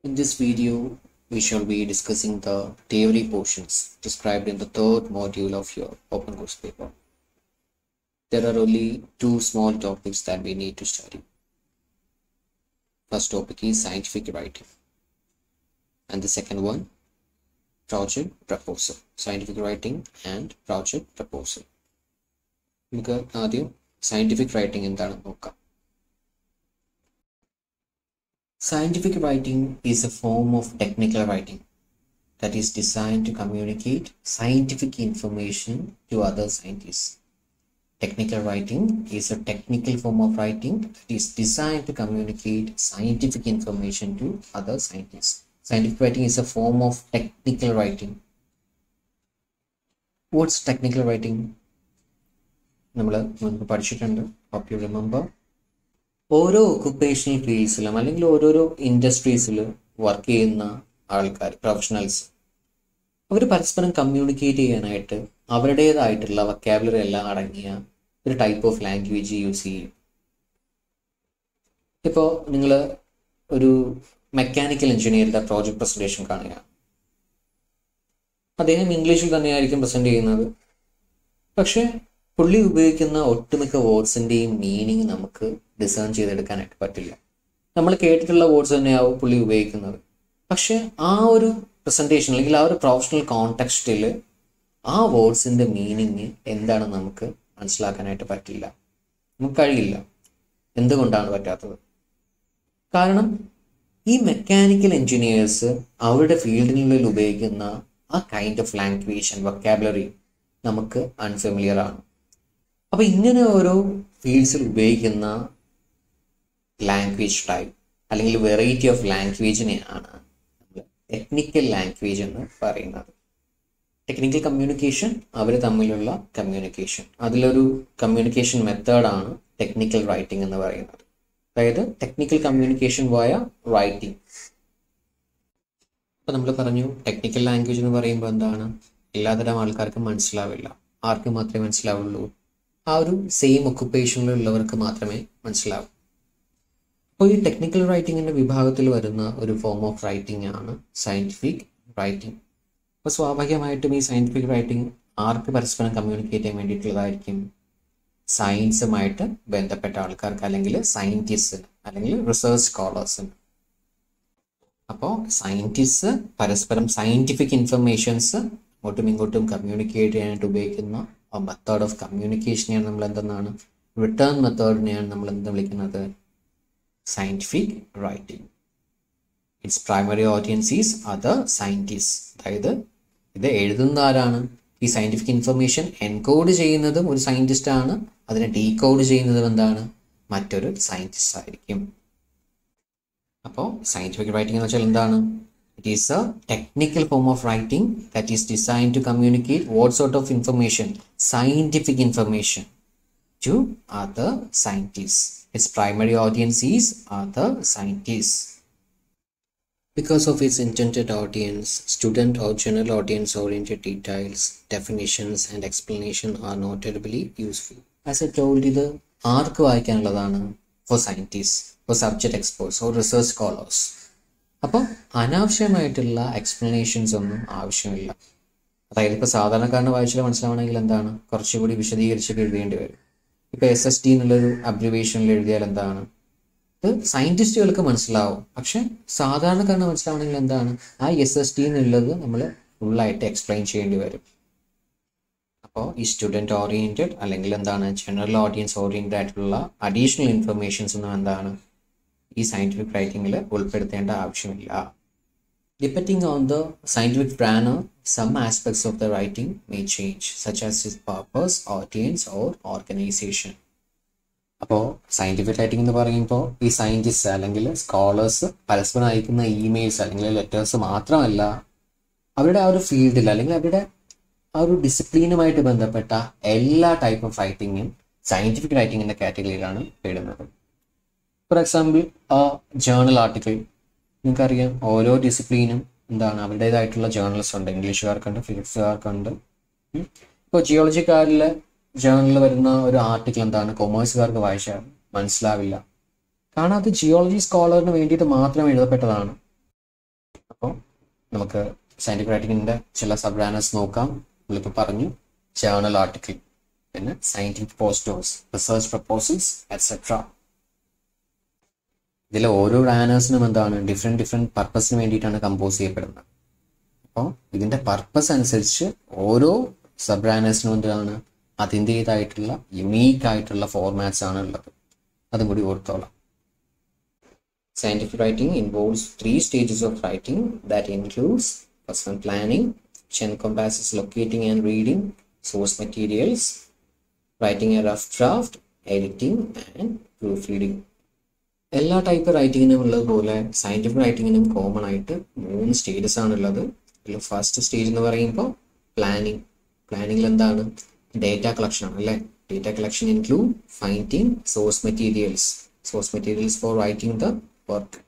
In this video, we shall be discussing the theory portions described in the third module of your open course paper. There are only two small topics that we need to study. First topic is scientific writing, and the second one, project proposal. Scientific writing and project proposal. നമുക്ക് ആദ്യം scientific writing എന്താണെന്ന് നോക്കാം. Scientific writing is a form of technical writing that is designed to communicate scientific information to other scientists. Technical writing is a technical form of writing that is designed to communicate scientific information to other scientists. Scientific writing is a form of technical writing. What's technical writing? നമ്മൾ മുൻപ് പഠിച്ചിട്ടുണ്ട്. Hope you remember. ഓരോ occupational ഫീൽഡ്സിലും അല്ലെങ്കിൽ ഓരോരോ ഇൻഡസ്ട്രീസിൽ work ചെയ്യുന്ന ആൾക്കാർ, professionals, അവർ പരസ്പരം communicate ചെയ്യാനായിട്ട് അവരുടേതായിട്ടുള്ള വൊക്കാബുലറി എല്ലാം അടങ്ങിയ ഒരു ടൈപ്പ് ഓഫ് ലാംഗ്വേജ് യൂസ് ചെയ്യും. ഇപ്പോൾ നിങ്ങൾ ഒരു മെക്കാനിക്കൽ എഞ്ചിനീയറുടെ പ്രോജക്റ്റ് പ്രസൻറ്റേഷൻ കാണുക, അദ്ദേഹം ഇംഗ്ലീഷിൽ തന്നെയായിരിക്കും പ്രസൻറ്റ് ചെയ്യുന്നത്. പക്ഷേ പുള്ളി ഉപയോഗിക്കുന്ന ഒട്ടുമിക്ക വേർഡ്സിൻ്റെയും മീനിങ് നമുക്ക് ഡിസേൺ ചെയ്തെടുക്കാനായിട്ട് പറ്റില്ല. നമ്മൾ കേട്ടിട്ടുള്ള വേർഡ്സ് തന്നെയാവും പുള്ളി ഉപയോഗിക്കുന്നത്. പക്ഷെ ആ ഒരു പ്രസൻറ്റേഷൻ അല്ലെങ്കിൽ ആ ഒരു പ്രൊഫഷണൽ കോണ്ടെക്സ്റ്റിൽ ആ വേർഡ്സിൻ്റെ മീനിങ് എന്താണെന്ന് നമുക്ക് മനസ്സിലാക്കാനായിട്ട് പറ്റില്ല, നമുക്ക് കഴിയില്ല. എന്തുകൊണ്ടാണ് പറ്റാത്തത്? കാരണം ഈ മെക്കാനിക്കൽ എഞ്ചിനീയേഴ്സ് അവരുടെ ഫീൽഡിനുള്ളിൽ ഉപയോഗിക്കുന്ന ആ kind of language and vocabulary നമുക്ക് അൺഫെമിലിയർ ആണ്. അപ്പോൾ ഇങ്ങനെ ഓരോ ഫീൽഡ്സിൽ ഉപയോഗിക്കുന്ന ലാംഗ്വേജ് ടൈപ്പ് അല്ലെങ്കിൽ വെറൈറ്റി ഓഫ് ലാംഗ്വേജിനെയാണ് നമ്മൾ ടെക്നിക്കൽ ലാംഗ്വേജ് എന്ന് പറയുന്നത്. ടെക്നിക്കൽ കമ്മ്യൂണിക്കേഷൻ, അവർ തമ്മിലുള്ള കമ്മ്യൂണിക്കേഷൻ, അതിലൊരു കമ്മ്യൂണിക്കേഷൻ മെത്തേഡാണ് ടെക്നിക്കൽ റൈറ്റിംഗ് എന്ന് പറയുന്നത്. അതായത് ടെക്നിക്കൽ കമ്മ്യൂണിക്കേഷൻ വയ റൈറ്റിംഗ്. അപ്പോൾ നമ്മൾ പറഞ്ഞു ടെക്നിക്കൽ ലാംഗ്വേജ് എന്ന് പറയുമ്പോൾ എന്താണ്, എല്ലാതരം ആൾക്കാർക്കും മനസ്സിലാവില്ല. ആർക്ക് മാത്രമേ മനസ്സിലാവുള്ളൂ? ആ ഒരു സെയിം ഒക്കുപ്പേഷനിലുള്ളവർക്ക് മാത്രമേ മനസ്സിലാവൂ. അപ്പോൾ ഈ ടെക്നിക്കൽ റൈറ്റിങ്ങിൻ്റെ വിഭാഗത്തിൽ വരുന്ന ഒരു ഫോം ഓഫ് റൈറ്റിംഗ് ആണ് സയൻറ്റിഫിക് റൈറ്റിംഗ്. അപ്പോൾ സ്വാഭാവികമായിട്ടും ഈ സയൻറ്റിഫിക് റൈറ്റിംഗ് ആർക്ക് പരസ്പരം കമ്മ്യൂണിക്കേറ്റ് ചെയ്യാൻ വേണ്ടിയിട്ടുള്ളതായിരിക്കും? സയൻസുമായിട്ട് ബന്ധപ്പെട്ട ആൾക്കാർക്ക്, അല്ലെങ്കിൽ സയൻറ്റിസ്റ്റിന്, അല്ലെങ്കിൽ റിസർച്ച് സ്കോളേഴ്സിന്. അപ്പോൾ സയൻറ്റിസ്റ്റ് പരസ്പരം സയൻറ്റിഫിക് ഇൻഫർമേഷൻസ് അങ്ങോട്ടും ഇങ്ങോട്ടും കമ്മ്യൂണിക്കേറ്റ് ചെയ്യാനായിട്ട് ഉപയോഗിക്കുന്ന ആ മെത്തേഡ് ഓഫ് കമ്മ്യൂണിക്കേഷനെയാണ് നമ്മൾ എന്തെന്നാണ്, റിട്ടേൺ മെത്തേഡിനെയാണ് നമ്മൾ എന്താ വിളിക്കുന്നത്? Scientific writing. It's primary audience is other scientist. അതായത് ഇത് എഴുതുന്ന ആരാണ്? ഈ സയൻറ്റിഫിക് ഇൻഫർമേഷൻ എൻകോഡ് ചെയ്യുന്നതും ഒരു സയൻറ്റിസ്റ്റ് ആണ്, അതിനെ ഡീകോഡ് ചെയ്യുന്നതും എന്താണ്? മറ്റൊരു സയൻറ്റിസ്റ്റ് ആയിരിക്കും. അപ്പോൾ സയൻറ്റിഫിക് റൈറ്റിംഗ് എന്ന് വെച്ചാൽ എന്താണ്? It is a technical form of writing that is designed to communicate what sort of information? Scientific information to other scientists. Its primary audience is other scientists. Because of its intended audience, student or general audience oriented details, definitions and explanation are not terribly useful. As I told you, the arc വായിക്കാനുള്ളതാണ്? For scientists, for subject experts or research scholars. അപ്പോൾ അനാവശ്യമായിട്ടുള്ള explanations ഒന്നും ആവശ്യമില്ല. അതായത് ഇപ്പോൾ സാധാരണക്കാരന് വായിച്ചാൽ മനസ്സിലാവണമെങ്കിൽ എന്താണ്, കുറച്ചുകൂടി വിശദീകരിച്ചൊക്കെ എഴുതേണ്ടി വരും. ഇപ്പോൾ SST എന്നുള്ളൊരു അബ്രിവേഷനിൽ എഴുതിയാൽ എന്താണ്, ഇത് സയൻറ്റിസ്റ്റുകൾക്ക് മനസ്സിലാവും. പക്ഷെ സാധാരണക്കാരന് മനസ്സിലാവണമെങ്കിൽ എന്താണ്, ആ SST എന്നുള്ളത് നമ്മൾ ഫുള്ളായിട്ട് എക്സ്പ്ലെയിൻ ചെയ്യേണ്ടി വരും. അപ്പോൾ ഈ സ്റ്റുഡൻറ്റ് ഓറിയൻറ്റഡ് അല്ലെങ്കിൽ എന്താണ് ജനറൽ ഓഡിയൻസ് ഓറിയൻറ്റഡ് ആയിട്ടുള്ള അഡീഷണൽ ഇൻഫർമേഷൻസ് ഒന്നും എന്താണ് ഈ സയൻറ്റിഫിക് റൈറ്റിങ്ങിൽ ഉൾപ്പെടുത്തേണ്ട ആവശ്യമില്ല. Depending on the scientific planner, some aspects of the writing may change, such as his purpose, audience or organization. അപ്പോൾ സയൻറ്റിഫിക് റൈറ്റിംഗ് എന്ന് പറയുമ്പോൾ ഈ സയൻറ്റിസ്റ്റ് അല്ലെങ്കിൽ സ്കോളേഴ്സ് പരസ്പരം അയക്കുന്ന ഇമെയിൽസ് അല്ലെങ്കിൽ ലെറ്റേഴ്സ് മാത്രമല്ല, അവരുടെ ആ ഒരു ഫീൽഡിൽ അല്ലെങ്കിൽ അവരുടെ ആ ഒരു ഡിസിപ്ലിനുമായിട്ട് ബന്ധപ്പെട്ട എല്ലാ ടൈപ്പ് ഓഫ് റൈറ്റിങ്ങും സയൻറ്റിഫിക് റൈറ്റിങ്ങിൻ്റെ കാറ്റഗറിയിലാണ് പെടുന്നത്. ഫോർ എക്സാമ്പിൾ ജേർണൽ ആർട്ടിക്കിൾ, നിങ്ങൾക്കറിയാം ഓരോ ഡിസിപ്ലിനും എന്താണ് അവരുടേതായിട്ടുള്ള ജേർണൽസ് ഉണ്ട്. ഇംഗ്ലീഷുകാർക്കുണ്ട്, ഫിസിക്സുകാർക്കുണ്ട്. ഇപ്പോൾ ജിയോളജിക്കാരിലെ ജേർണലിൽ വരുന്ന ഒരു ആർട്ടിക്കിൾ എന്താണ് കൊമേഴ്സുകാർക്ക് വായിച്ചാൽ മനസ്സിലാവില്ല. കാരണം അത് ജിയോളജി സ്കോളറിന് വേണ്ടിയിട്ട് മാത്രം എഴുതപ്പെട്ടതാണ്. നമുക്ക് സയന്റിഫിക് റൈറ്റിങ്ങിൻ്റെ ചില സബ് ബ്രാനേഴ്സ് നോക്കാം. നമ്മളിപ്പോൾ പറഞ്ഞു ജേർണൽ ആർട്ടിക്കിൾ, പിന്നെ scientific posters, research proposals etcetera. ഇതിലെ ഓരോ ബ്രാനേഴ്സിനും എന്താണ് ഡിഫറെൻറ്റ് പർപ്പസിന് വേണ്ടിയിട്ടാണ് കമ്പോസ് ചെയ്യപ്പെടുന്നത്. അപ്പോൾ ഇതിൻ്റെ പർപ്പസ് അനുസരിച്ച് ഓരോ സബ് ബ്രാനേഴ്സിനും എന്താണ് അതിൻ്റേതായിട്ടുള്ള യുണീക്ക് ആയിട്ടുള്ള ഫോർമാറ്റ്സ് ആണ് ഉള്ളത്. അതും കൂടി ഓർത്തോളാം. Scientific writing involves 3 stages of writing that includes first one planning, which encompasses locating and reading source materials, writing a rough draft, editing and proofreading. എല്ലാ ടൈപ്പ് റൈറ്റിങ്ങിനും ഉള്ളതുപോലെ സയന്റിഫിക് റൈറ്റിങ്ങിനും കോമൺ ആയിട്ട് 3 സ്റ്റേജസ് ആണുള്ളത്. ഇതിൽ ഫസ്റ്റ് സ്റ്റേജ് എന്ന് പറയുമ്പോൾ planning. പ്ലാനിങ്ങിൽ എന്താണ് data collection ആണ് അല്ലേ. Data collection include finding source materials four writing the work.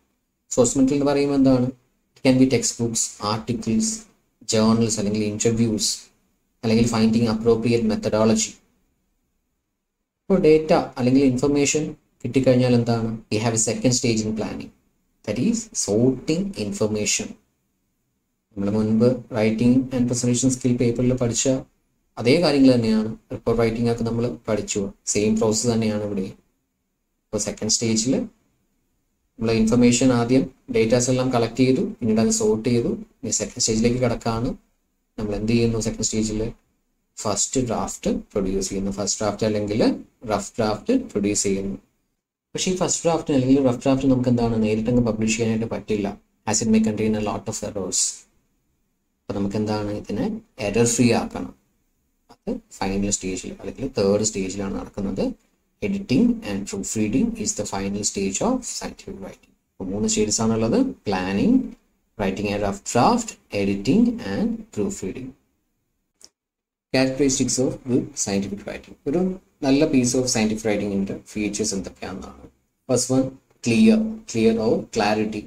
Source material എന്ന് പറയുമ്പോൾ എന്താണ്, it can be text books, articles, journals അല്ലെങ്കിൽ ഇന്റർവ്യൂസ്, അല്ലെങ്കിൽ ഫൈൻഡിങ് അപ്രോപ്രിയേറ്റ് മെത്തഡോളജി. ഇപ്പോൾ ഡേറ്റ അല്ലെങ്കിൽ ഇൻഫർമേഷൻ കിട്ടിക്കഴിഞ്ഞാൽ എന്താണ്, we have A second stage in planning, that is sorting information. നമ്മൾ മുൻപ് റൈറ്റിംഗ് ആൻഡ് പ്രസന്റേഷൻ സ്കിൽ പേപ്പറിൽ പഠിച്ച അതേ കാര്യങ്ങൾ തന്നെയാണ് റിപ്പോർട്ട് റൈറ്റിംഗ് ഒക്കെ നമ്മൾ പഠിച്ചു. സെയിം പ്രോസസ്സ് തന്നെയാണ് ഇവിടെ. ഇപ്പോൾ സെക്കൻഡ് സ്റ്റേജിൽ നമ്മൾ ഇൻഫർമേഷൻ ആദ്യം ഡേറ്റാസ് എല്ലാം കളക്ട് ചെയ്തു, പിന്നീട് അത് സോർട്ട് ചെയ്തു. ഇനി സെക്കൻഡ് സ്റ്റേജിലേക്ക് കിടക്കാണ്. നമ്മൾ എന്ത് ചെയ്യുന്നു, സെക്കൻഡ് സ്റ്റേജിൽ ഫസ്റ്റ് ഡ്രാഫ്റ്റ് പ്രൊഡ്യൂസ് ചെയ്യുന്നു. ഫസ്റ്റ് ഡ്രാഫ്റ്റ് അല്ലെങ്കിൽ റഫ് ഡ്രാഫ്റ്റ് പ്രൊഡ്യൂസ് ചെയ്യുന്നു. പക്ഷേ ഈ ഫസ്റ്റ് ഡ്രാഫ്റ്റ് അല്ലെങ്കിൽ റഫ് ഡ്രാഫ്റ്റ് നമുക്ക് എന്താണ് നേരിട്ടങ്ങ് പബ്ലിഷ് ചെയ്യാനായിട്ട് പറ്റില്ല. As it may contain a lot of errors. അപ്പോൾ നമുക്ക് എന്താണ് ഇതിനെ എറർ ഫ്രീ ആക്കണം. അത് ഫൈനൽ സ്റ്റേജിൽ അല്ലെങ്കിൽ തേർഡ് സ്റ്റേജിലാണ് നടക്കുന്നത്. Editing and proof reading is the final stage of scientific writing. അപ്പോൾ 3 സ്റ്റേജസ് ആണുള്ളത്: planning, writing a rough draft, editing and proof reading. Characteristics of good scientific writing. ഒരു നല്ല പീസ് ഓഫ് സയന്റിഫിക് റൈറ്റിംഗിൻ്റെ features എന്തൊക്കെയാണെന്നാണ്. First one, clear or clarity.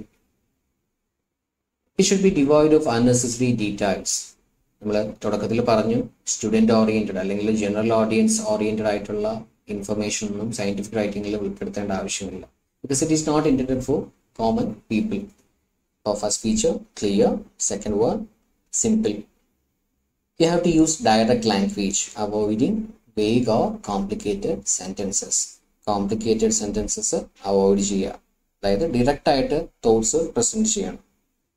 It should be devoid of unnecessary details. നമ്മൾ തുടക്കത്തിൽ പറഞ്ഞു student oriented അല്ലെങ്കിൽ general audience oriented ആയിട്ടുള്ള information ഒന്നും സയന്റിഫിക് റൈറ്റിംഗിൽ ഉൾപ്പെടുത്തേണ്ട ആവശ്യമില്ല. Because it is not intended for common people. First feature clear. Second one simple. You have to use direct language, avoiding vague or complicated sentences. Complicated sentences avoid ചെയ്യുക. അതായത് direct ആയിട്ട് thoughts present ചെയ്യണം.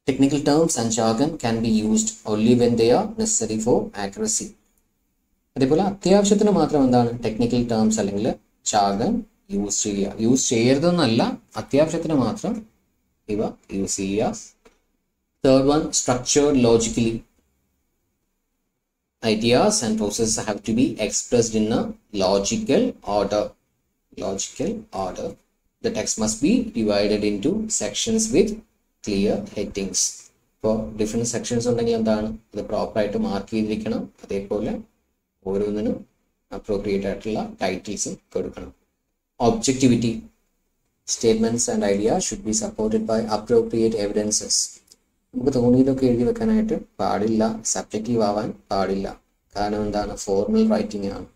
Technical terms and jargon can be used only when they are necessary for accuracy. അതേപോലെ അത്യാവശ്യത്തിന് മാത്രം എന്താണ് technical terms അല്ലെങ്കിൽ ജാർഗൻ use ചെയ്യുക. യൂസ് ചെയ്യരുതെന്നല്ല, അത്യാവശ്യത്തിന് മാത്രം ഇവ യൂസ് ചെയ്യുക. Third one, structured logically. Ideas and processes have to be expressed in a logical order. The text must be divided into sections with clear headings. ഇപ്പോൾ ഡിഫറെൻറ്റ് സെക്ഷൻസ് ഉണ്ടെങ്കിൽ എന്താണ് അത് പ്രോപ്പറായിട്ട് മാർക്ക് ചെയ്തിരിക്കണം. അതേപോലെ ഓരോന്നിനും അപ്രോപ്രിയേറ്റ് ആയിട്ടുള്ള ടൈറ്റിൽസും കൊടുക്കണം. Objectivity. Statements and idea should be supported by appropriate evidences. നമുക്ക് തോന്നിയതൊക്കെ എഴുതി വെക്കാനായിട്ട് പാടില്ല, സബ്ജക്റ്റീവ് ആവാൻ പാടില്ല. കാരണം എന്താണ്, ഫോർമൽ റൈറ്റിംഗ് ആണ്.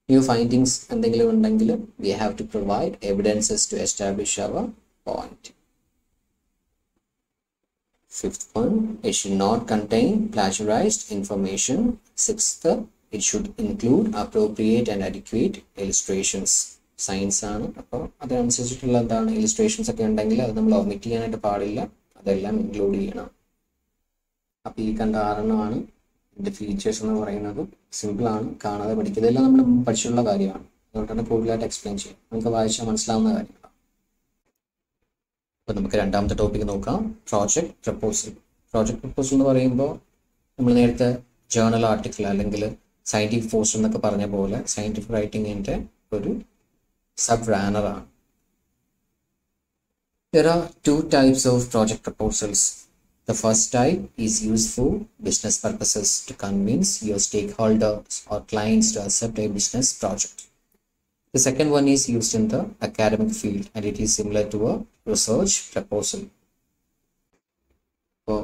ന്യൂ ഫൈൻഡിങ്സ് എന്തെങ്കിലും ഉണ്ടെങ്കിൽ we have to provide evidences to establish our point. Fifth one, it should not contain plagiarized information. Sixth, it should include appropriate and adequate illustrations. Science ആണ്, അപ്പോൾ അതനുസരിച്ചിട്ടുള്ള എന്താണ് ഇലിസ്ട്രേഷൻസ് ഒക്കെ ഉണ്ടെങ്കിൽ അത് നമ്മൾ ഒമിറ്റ് ചെയ്യാനായിട്ട് പാടില്ല. അതെല്ലാം ഇൻക്ലൂഡ് ചെയ്യണം. അപ്പോൾ ഈ കണ്ട 6 ഇതിൻ്റെ ഫീച്ചേഴ്സ് എന്ന് പറയുന്നത്. സിമ്പിളാണ്, കാണാതെ പഠിക്കുക. ഇതെല്ലാം നമ്മൾ പഠിച്ചിട്ടുള്ള കാര്യമാണ്. അതുകൊണ്ട് തന്നെ കൂടുതലായിട്ട് എക്സ്പ്ലെയിൻ ചെയ്യാം. നമുക്ക് വായിച്ചാൽ മനസ്സിലാവുന്ന കാര്യങ്ങളാണ്. അപ്പോൾ നമുക്ക് രണ്ടാമത്തെ ടോപ്പിക്ക് നോക്കാം, പ്രോജക്റ്റ് പ്രപ്പോസൽ. പ്രോജക്റ്റ് പ്രപ്പോസൽ എന്ന് പറയുമ്പോൾ നമ്മൾ നേരത്തെ ജേർണൽ ആർട്ടിക്കിൾ അല്ലെങ്കിൽ സയന്റിഫിക് പോസ്റ്റർ എന്നൊക്കെ പറഞ്ഞ പോലെ സയന്റിഫിക് റൈറ്റിങ്ങിൻ്റെ ഒരു sub റാനറാണ്. There are 2 types of project proposals. The first type is used for business purposes to convince your stakeholders or clients to accept a business project. The second one is used in the academic field and it is similar to a research proposal. അപ്പോൾ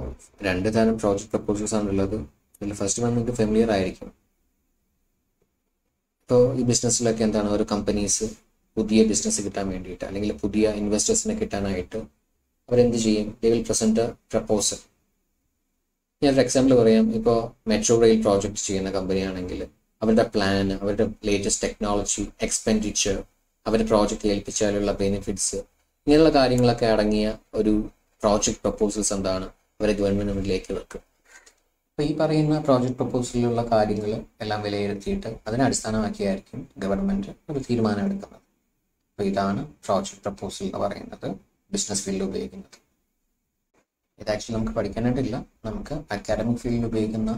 2 തരം project proposals ആണുള്ളത്. ഇതിൽ first one നിങ്ങൾക്ക് familiar ആയിരിക്കും. ഇപ്പോൾ ഈ ബിസിനസ്സിലൊക്കെ എന്താണ്, ഒരു കമ്പനീസ് പുതിയ ബിസിനസ് കിട്ടാൻ വേണ്ടിയിട്ട് അല്ലെങ്കിൽ പുതിയ ഇൻവെസ്റ്റേഴ്സിനെ കിട്ടാനായിട്ട് അവരെന്ത് ചെയ്യും, they will present A proposal. ഞാനൊരു എക്സാമ്പിൾ പറയാം. ഇപ്പോൾ മെട്രോ റെയിൽ പ്രോജക്റ്റ് ചെയ്യുന്ന കമ്പനിയാണെങ്കിൽ അവരുടെ പ്ലാൻ, അവരുടെ ലേറ്റസ്റ്റ് ടെക്നോളജി, എക്സ്പെൻഡിച്ചർ, അവരുടെ പ്രോജക്റ്റ് ഏൽപ്പിച്ചാലുള്ള ബെനിഫിറ്റ്സ്, ഇങ്ങനെയുള്ള കാര്യങ്ങളൊക്കെ അടങ്ങിയ ഒരു പ്രോജക്റ്റ് പ്രപ്പോസൽസ് എന്താണ് അവരെ ഗവൺമെൻറ് മുന്നിലേക്ക് വെക്കും. അപ്പോൾ ഈ പറയുന്ന പ്രോജക്റ്റ് പ്രപ്പോസലിലുള്ള കാര്യങ്ങൾ എല്ലാം വിലയിരുത്തിയിട്ട് അതിനെ അടിസ്ഥാനമാക്കിയായിരിക്കും ഗവൺമെൻറ് ഒരു തീരുമാനം എടുക്കുന്നത്. അപ്പോൾ ഇതാണ് പ്രോജക്റ്റ് പ്രപ്പോസൽ എന്ന് പറയുന്നത് ബിസിനസ് ഫീൽഡിൽ ഉപയോഗിക്കുന്നത്. ഇത് ആക്ച്വലി നമുക്ക് പഠിക്കാനായിട്ടില്ല, നമുക്ക് അക്കാഡമിക് ഫീൽഡിൽ ഉപയോഗിക്കുന്ന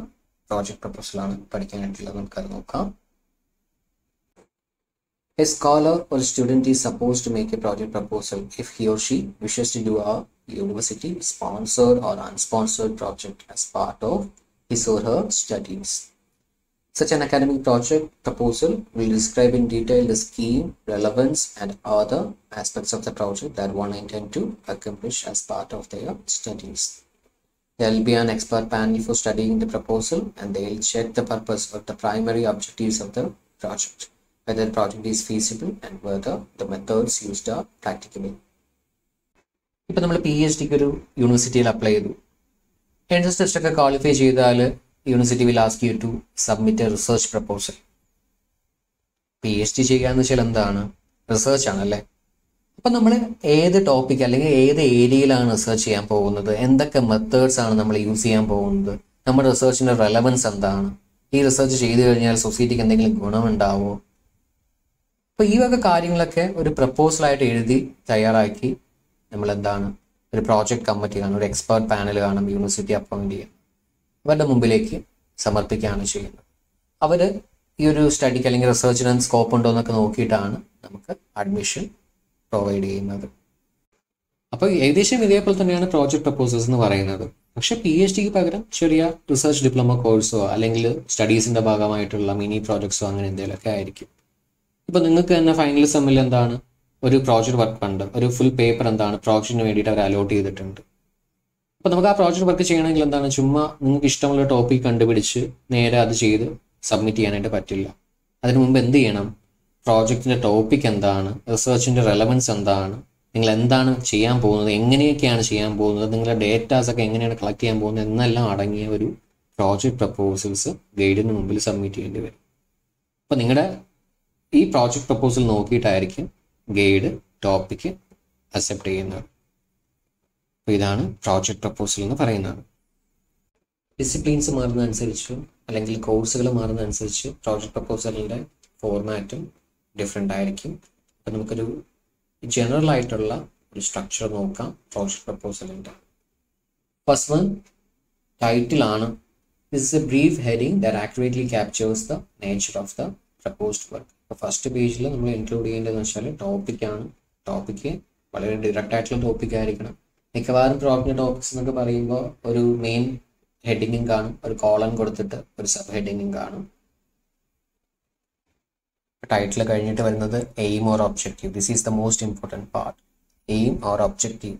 പ്രോജക്റ്റ് പ്രപ്പോസലാണ് പഠിക്കാനായിട്ടുള്ളത്. നമുക്കത് നോക്കാം. A scholar or student is supposed to make a project proposal if he or she wishes to do a university sponsored or unsponsored project as part of his or her studies. Such an academic project proposal will describe in detail the scheme, relevance, and other aspects of the project that one intend to accomplish as part of their studies. There will be an expert panel for studying the proposal, and they will check the purpose of the primary objectives of the project, whether the project is feasible, and whether the methods used are practicable. ഇപ്പോൾ നമ്മൾ PhDക്ക് ഒരു യൂണിവേഴ്സിറ്റിയിൽ apply ചെയ്തു. Entrance test ഒക്കെ qualify ചെയ്താൽ university will ask you to submit a research proposal. PhD ചെയ്യുക എന്ന് വെച്ചാൽ എന്താണ്? റിസർച്ച് ആണല്ലേ. അപ്പം നമ്മൾ ഏത് ടോപ്പിക് അല്ലെങ്കിൽ ഏത് ഏരിയയിലാണ് റിസർച്ച് ചെയ്യാൻ പോകുന്നത്, എന്തൊക്കെ മെത്തേഡ്സ് ആണ് നമ്മൾ യൂസ് ചെയ്യാൻ പോകുന്നത്, നമ്മുടെ റിസർച്ചിൻ്റെ റെലവൻസ് എന്താണ്, ഈ റിസർച്ച് ചെയ്തു കഴിഞ്ഞാൽ സൊസൈറ്റിക്ക് എന്തെങ്കിലും ഗുണമുണ്ടാവുമോ. അപ്പോൾ ഈ വക കാര്യങ്ങളൊക്കെ ഒരു പ്രപ്പോസലായിട്ട് എഴുതി തയ്യാറാക്കി നമ്മൾ എന്താണ് ഒരു പ്രോജക്റ്റ് കമ്മിറ്റി കാണും, ഒരു എക്സ്പേർട്ട് പാനൽ കാണും, യൂണിവേഴ്സിറ്റി അപ്പോയിൻറ്റ് ചെയ്യും, അവരുടെ മുമ്പിലേക്ക് സമർപ്പിക്കുകയാണ് ചെയ്യുന്നത്. അവർ ഈ ഒരു സ്റ്റഡിക്ക് അല്ലെങ്കിൽ റിസർച്ചിന് സ്കോപ്പ് ഉണ്ടോ എന്നൊക്കെ നോക്കിയിട്ടാണ് നമുക്ക് അഡ്മിഷൻ പ്രൊവൈഡ് ചെയ്യുന്നത്. അപ്പോൾ ഏകദേശം ഇതേപോലെ തന്നെയാണ് പ്രോജക്റ്റ് പ്രപ്പോസൽസ് എന്ന് പറയുന്നത്. പക്ഷേ PhDക്ക് പകരം ചെറിയ റിസർച്ച് ഡിപ്ലോമ കോഴ്സോ അല്ലെങ്കിൽ സ്റ്റഡീസിൻ്റെ ഭാഗമായിട്ടുള്ള മിനി പ്രോജക്ട്സോ അങ്ങനെ എന്തെങ്കിലുമൊക്കെ ആയിരിക്കും. ഇപ്പോൾ നിങ്ങൾക്ക് തന്നെ ഫൈനൽ സെമ്മിൽ എന്താണ് ഒരു പ്രോജക്റ്റ് വർക്ക് ഉണ്ട്, ഒരു ഫുൾ പേപ്പർ എന്താണ് പ്രോജക്റ്റിന് വേണ്ടിയിട്ട് അവർ അലോട്ട് ചെയ്തിട്ടുണ്ട്. അപ്പോൾ നമുക്ക് ആ പ്രോജക്റ്റ് വർക്ക് ചെയ്യണമെങ്കിൽ എന്താണ് ചുമ്മാ നിങ്ങൾക്ക് ഇഷ്ടമുള്ള ടോപ്പിക് കണ്ടുപിടിച്ച് നേരെ അത് ചെയ്ത് സബ്മിറ്റ് ചെയ്യാനായിട്ട് പറ്റില്ല. അതിനു മുമ്പ് എന്ത് ചെയ്യണം? പ്രോജക്റ്റിൻ്റെ ടോപ്പിക് എന്താണ്, റിസർച്ചിൻ്റെ റെലവൻസ് എന്താണ്, നിങ്ങൾ എന്താണ് ചെയ്യാൻ പോകുന്നത്, എങ്ങനെയൊക്കെയാണ് ചെയ്യാൻ പോകുന്നത്, നിങ്ങളുടെ ഡേറ്റാസൊക്കെ എങ്ങനെയാണ് കളക്ട് ചെയ്യാൻ പോകുന്നത് എന്നെല്ലാം അടങ്ങിയ ഒരു പ്രോജക്റ്റ് പ്രപ്പോസൽസ് ഗൈഡിന് മുമ്പിൽ സബ്മിറ്റ് ചെയ്യേണ്ടി വരും. അപ്പോൾ നിങ്ങളുടെ ഈ പ്രോജക്റ്റ് പ്രപ്പോസൽ നോക്കിയിട്ടായിരിക്കും ഗൈഡ് ടോപ്പിക്ക് അക്സെപ്റ്റ് ചെയ്യുന്നത്. അപ്പോൾ ഇതാണ് പ്രോജക്റ്റ് പ്രപ്പോസൽ എന്ന് പറയുന്നത്. ഡിസിപ്ലിൻസ് മാറുന്നതനുസരിച്ച് അല്ലെങ്കിൽ കോഴ്സുകൾ മാറുന്നതനുസരിച്ച് പ്രോജക്റ്റ് പ്രപ്പോസലിൻ്റെ ഫോർമാറ്റും ഡിഫറെൻ്റ് ആയിരിക്കും. അപ്പം നമുക്കൊരു ജനറൽ ആയിട്ടുള്ള ഒരു സ്ട്രക്ചർ നോക്കാം പ്രോജക്റ്റ് പ്രപ്പോസലിൻ്റെ. ഫസ്റ്റ് വൺ ടൈറ്റിലാണ്. This is a brief heading that accurately captures the nature of the proposed work. അപ്പോൾ ഫസ്റ്റ് പേജിൽ നമ്മൾ ഇൻക്ലൂഡ് ചെയ്യേണ്ടതെന്ന് വെച്ചാൽ ടോപ്പിക്കാണ്. ടോപ്പിക്ക് വളരെ ഡയറക്റ്റ് ആയിട്ടുള്ള ടോപ്പിക് ആയിരിക്കണം. മിക്കവാറും പ്രോജക്റ്റ് ടോപ്പിക്സ് എന്നൊക്കെ പറയുമ്പോൾ ഒരു മെയിൻ ഹെഡിങ്ങും കാണും, ഒരു കോളൻ കൊടുത്തിട്ട് ഒരു സബ് ഹെഡിങ്ങും കാണും. ടൈറ്റിൽ കഴിഞ്ഞിട്ട് വരുന്നത് aim or objective. This is the most important part. Aim or objective.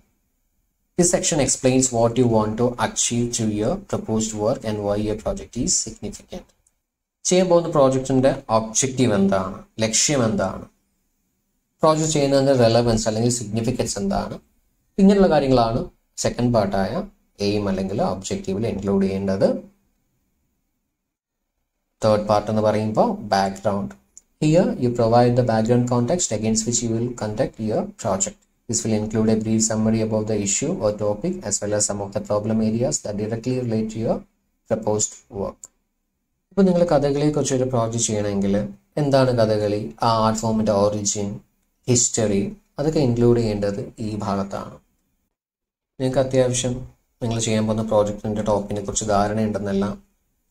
This section explains what you want to achieve through your proposed work and why your project is significant. ചെയ്യാൻ പോകുന്ന പ്രോജക്റ്റിൻ്റെ objective എന്താണ്, ലക്ഷ്യം എന്താണ്, project ചെയ്യുന്നതിൻ്റെ relevance അല്ലെങ്കിൽ significance എന്താണ്, ഇങ്ങനെയുള്ള കാര്യങ്ങളാണ് സെക്കൻഡ് പാർട്ടായ എയിം അല്ലെങ്കിൽ ഒബ്ജക്റ്റീവിൽ ഇൻക്ലൂഡ് ചെയ്യേണ്ടത്. തേർഡ് പാർട്ട് എന്ന് പറയുമ്പോൾ background. Here you provide the background context against which you will conduct your project. This will include a brief summary about the issue or topic as well as some of the problem areas that directly relate to your proposed work. ഇപ്പോൾ നിങ്ങൾ കഥകളിയെക്കുറിച്ച് ഒരു project ചെയ്യണമെങ്കിൽ എന്താണ് കഥകളി, ആ art ഫോമിൻ്റെ origin, history, അതൊക്കെ include ചെയ്യേണ്ടത് ഈ ഭാഗത്താണ്. നിങ്ങൾക്ക് അത്യാവശ്യം നിങ്ങൾ ചെയ്യാൻ പോകുന്ന പ്രോജക്റ്റിൻ്റെ ടോപ്പിനെ കുറിച്ച് ധാരണയുണ്ടെന്നെല്ലാം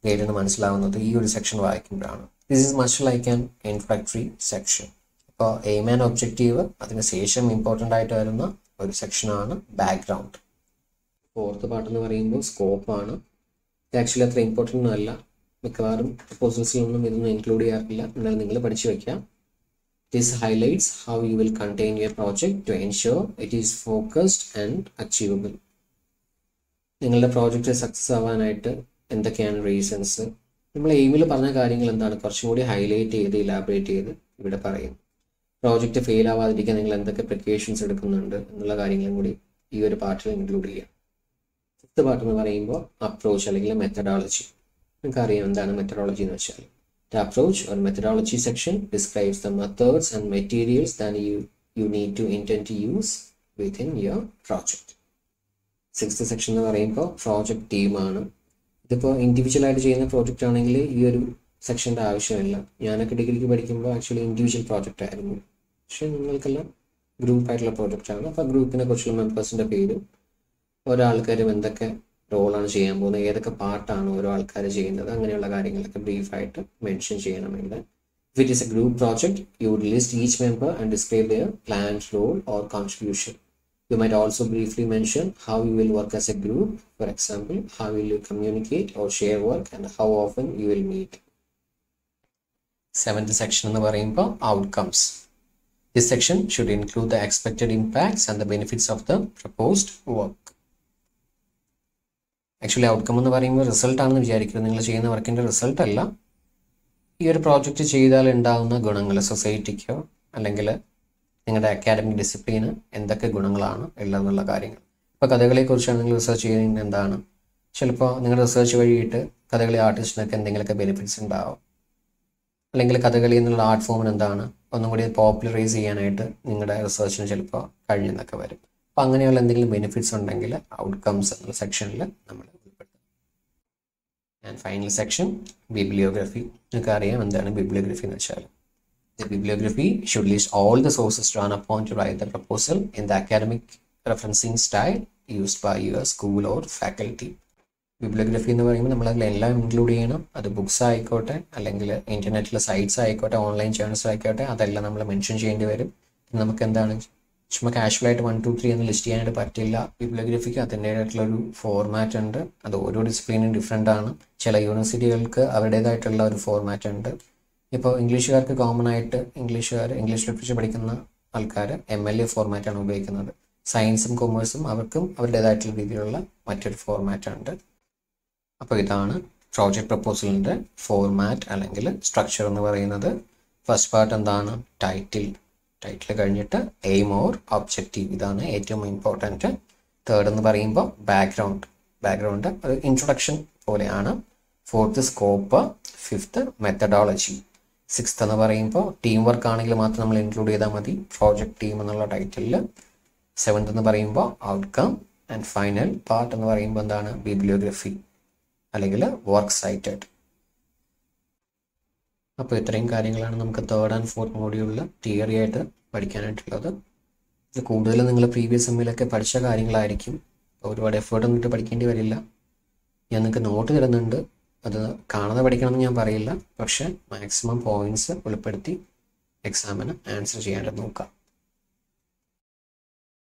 ഗൈഡിന് മനസ്സിലാവുന്നത് ഈ ഒരു സെക്ഷൻ വായിക്കുമ്പോഴാണ്. This is much like an introductory section. അപ്പോൾ എയിം ആൻഡ് ഒബ്ജക്റ്റീവ്, അതിന് ശേഷം ഇമ്പോർട്ടൻ്റ് ആയിട്ട് വരുന്ന ഒരു സെക്ഷനാണ് ബാക്ക്ഗ്രൗണ്ട്. ഫോർത്ത് പാർട്ട് എന്ന് പറയുമ്പോൾ സ്കോപ്പാണ്. ഇത് ആക്ച്വലി അത്ര ഇമ്പോർട്ടൻ്റ് അല്ല, മിക്കവാറും പ്രപ്പോസൽസിലൊന്നും ഇതൊന്നും ഇൻക്ലൂഡ് ചെയ്യാറില്ല, എന്നാലും നിങ്ങൾ പഠിച്ചു വയ്ക്കാം. This highlights how you will contain your project to ensure it is focused and achievable. നിങ്ങളുടെ പ്രോജക്റ്റ് സക്സസ് ആവാനായിട്ട് എന്തൊക്കെയാണ് റീസൺസ്, നമ്മൾ എയിമിൽ പറഞ്ഞ കാര്യങ്ങൾ എന്താണ് കുറച്ചും കൂടി ഹൈലൈറ്റ് ചെയ്ത് ഇലാബറേറ്റ് ചെയ്ത് ഇവിടെ പറയും. പ്രോജക്റ്റ് ഫെയിൽ ആവാതിരിക്കാൻ നിങ്ങൾ എന്തൊക്കെ പ്രിക്കോഷൻസ് എടുക്കുന്നുണ്ട് എന്നുള്ള കാര്യങ്ങളും കൂടി ഈ ഒരു പാർട്ടിൽ ഇൻക്ലൂഡ് ചെയ്യാം. സിക്സ്ത് പാർട്ട് എന്ന് പറയുമ്പോൾ അപ്രോച്ച് അല്ലെങ്കിൽ മെത്തഡോളജി. നമുക്കറിയാം എന്താണ് മെത്തഡോളജി എന്ന് വെച്ചാൽ. The approach or methodology section describes the methods and materials that you need to intend to use within your project. Sixth section എന്ന് പറയുമ്പോൾ പ്രോജക്റ്റ് ടീമാണ്. ഇതിപ്പോൾ ഇൻഡിവിജ്വലായിട്ട് ചെയ്യുന്ന പ്രോജക്റ്റ് ആണെങ്കിൽ ഈ ഒരു സെക്ഷൻ്റെ ആവശ്യമില്ല. ഞാനൊക്കെ ഡിഗ്രിക്ക് പഠിക്കുമ്പോൾ ആക്ച്വലി ഇൻഡിവിജ്വൽ പ്രോജക്റ്റ് ആയിരുന്നു. പക്ഷേ നിങ്ങൾക്കെല്ലാം ഗ്രൂപ്പായിട്ടുള്ള പ്രോജക്റ്റാണ്. അപ്പോൾ ഗ്രൂപ്പിനെ കുറിച്ചുള്ള മെമ്പേഴ്സിൻ്റെ പേരും ഓരോ ആൾക്കാരും എന്തൊക്കെ റോളാണ് ചെയ്യാൻ പോകുന്നത്, ഏതൊക്കെ പാർട്ടാണ് ഓരോ ആൾക്കാർ ചെയ്യുന്നത്, അങ്ങനെയുള്ള കാര്യങ്ങളൊക്കെ ബ്രീഫായിട്ട് മെൻഷൻ ചെയ്യണമെങ്കിൽ. If it is a group project, you would list each member and describe their planned role or contribution. You might also briefly mention how you will work as a group. For example, how will you communicate or share work and how often you will meet. Seventh section എന്ന് പറയുമ്പോൾ outcomes. This section should include the expected impacts and the benefits of the proposed work. Actually outcome എന്ന് പറയുമ്പോൾ result ആണെന്ന് വിചാരിക്കുന്നത്. നിങ്ങൾ ചെയ്യുന്ന വർക്കിൻ്റെ result അല്ല, ഈ ഒരു പ്രോജക്റ്റ് ചെയ്താൽ ഉണ്ടാകുന്ന ഗുണങ്ങൾ സൊസൈറ്റിക്കോ അല്ലെങ്കിൽ നിങ്ങളുടെ അക്കാഡമിക് ഡിസിപ്ലിന് എന്തൊക്കെ ഗുണങ്ങളാണ് ഉള്ളതെന്നുള്ള കാര്യങ്ങൾ. ഇപ്പോൾ കഥകളിയെക്കുറിച്ചാണ് നിങ്ങൾ റിസർച്ച് ചെയ്യുന്നത്, എന്താണ് ചിലപ്പോൾ നിങ്ങളുടെ റിസർച്ച് വഴിയിട്ട് കഥകളി ആർട്ടിസ്റ്റിനൊക്കെ എന്തെങ്കിലുമൊക്കെ ബെനിഫിറ്റ്സ് ഉണ്ടാവും. അല്ലെങ്കിൽ കഥകളി എന്നുള്ള ആർട്ട് ഫോമിന് എന്താണ് ഒന്നും കൂടി പോപ്പുലറൈസ് ചെയ്യാനായിട്ട് നിങ്ങളുടെ റിസർച്ചിന് ചിലപ്പോൾ കഴിഞ്ഞെന്നൊക്കെ വരും. അപ്പോൾ അങ്ങനെയുള്ള എന്തെങ്കിലും ബെനിഫിറ്റ്സ് ഉണ്ടെങ്കിൽ ഔട്ട്കംസ് എന്നുള്ള സെക്ഷനിൽ നമ്മൾ ഉൾപ്പെടുത്തും. And final section bibliography. നിങ്ങൾക്ക് അറിയാം എന്താണ് ബിബ്ലിയോഗ്രഫി എന്ന് വെച്ചാൽ. The bibliography should list all the sources drawn upon to write the proposal in the academic referencing style used by your school or faculty. Bibliography എന്ന് പറയുമ്പോൾ നമ്മളതിലെല്ലാം ഇൻക്ലൂഡ് ചെയ്യണം. അത് books ആയിക്കോട്ടെ, അല്ലെങ്കിൽ ഇൻ്റർനെറ്റിലെ സൈറ്റ്സ് ആയിക്കോട്ടെ, ഓൺലൈൻ ജേർണൽസ് ആയിക്കോട്ടെ, അതെല്ലാം നമ്മൾ മെൻഷൻ ചെയ്യേണ്ടി വരും. നമുക്ക് എന്താണ് ചുമ്മാ കാഷ്വലായിട്ട് 1, 2, 3 എന്ന് ലിസ്റ്റ് ചെയ്യാനായിട്ട് പറ്റില്ല. ബിബ്ലിയോഗ്രഫിക്ക് അതിൻ്റേതായിട്ടുള്ളൊരു ഫോർമാറ്റ് ഉണ്ട്. അത് ഓരോ ഡിസിപ്ലിനും ഡിഫറെൻ്റ് ആണ്. ചില യൂണിവേഴ്സിറ്റികൾക്ക് അവരുടേതായിട്ടുള്ള ഒരു ഫോർമാറ്റ് ഉണ്ട്. ഇപ്പോൾ ഇംഗ്ലീഷുകാർക്ക് കോമൺ ആയിട്ട് ഇംഗ്ലീഷ് ലിറ്ററേച്ചർ പഠിക്കുന്ന ആൾക്കാർ MLA ഫോർമാറ്റാണ് ഉപയോഗിക്കുന്നത്. സയൻസും കൊമേഴ്സും അവർക്കും അവരുടേതായിട്ടുള്ള രീതിയിലുള്ള മറ്റൊരു ഫോർമാറ്റുണ്ട്. അപ്പോൾ ഇതാണ് പ്രോജക്റ്റ് പ്രപ്പോസലിൻ്റെ ഫോർമാറ്റ് അല്ലെങ്കിൽ സ്ട്രക്ചർ എന്ന് പറയുന്നത്. ഫസ്റ്റ് പാർട്ട് എന്താണ്? ടൈറ്റിൽ കഴിഞ്ഞിട്ട് എയിം ഓർ ഒബ്ജക്റ്റീവ്, ഇതാണ് ഏറ്റവും ഇമ്പോർട്ടൻറ്റ്. തേർഡ് എന്ന് പറയുമ്പോൾ ബാക്ക്ഗ്രൗണ്ട് ഒരു ഇൻട്രൊഡക്ഷൻ പോലെയാണ്. Fourth scope, fifth methodology. Sixth എന്ന് പറയുമ്പോൾ ടീം വർക്ക് ആണെങ്കിൽ മാത്രം നമ്മൾ ഇൻക്ലൂഡ് ചെയ്താൽ മതി, പ്രോജക്റ്റ് ടീം എന്നുള്ള ടൈറ്റിലിൽ. സെവൻത്ത് എന്ന് പറയുമ്പോൾ ഔട്ട്കം. ആൻഡ് ഫൈനൽ പാർട്ട് എന്ന് പറയുമ്പോൾ എന്താണ്? ബിബ്ലിയോഗ്രഫി അല്ലെങ്കിൽ വർക്ക് സൈറ്റഡ്. അപ്പോൾ ഇത്രയും കാര്യങ്ങളാണ് നമുക്ക് തേർഡ് ആൻഡ് ഫോർത്ത് മോഡ്യൂളിൽ തിയറി ആയിട്ട് പഠിക്കാനായിട്ടുള്ളത്. ഇത് കൂടുതലും നിങ്ങൾ പ്രീവിയസ് സെമ്മിലൊക്കെ പഠിച്ച കാര്യങ്ങളായിരിക്കും. ഒരുപാട് എഫേർട്ട് ഒന്നിട്ട് പഠിക്കേണ്ടി വരില്ല. ഞാൻ നിങ്ങൾക്ക് നോട്ട് തരുന്നുണ്ട്, അത് കാണാതെ പഠിക്കണമെന്ന് ഞാൻ പറയില്ല, പക്ഷേ മാക്സിമം പോയിൻറ്റ്സ് ഉൾപ്പെടുത്തി എക്സാമിന് ആൻസർ ചെയ്യാനായിട്ട് നോക്കാം.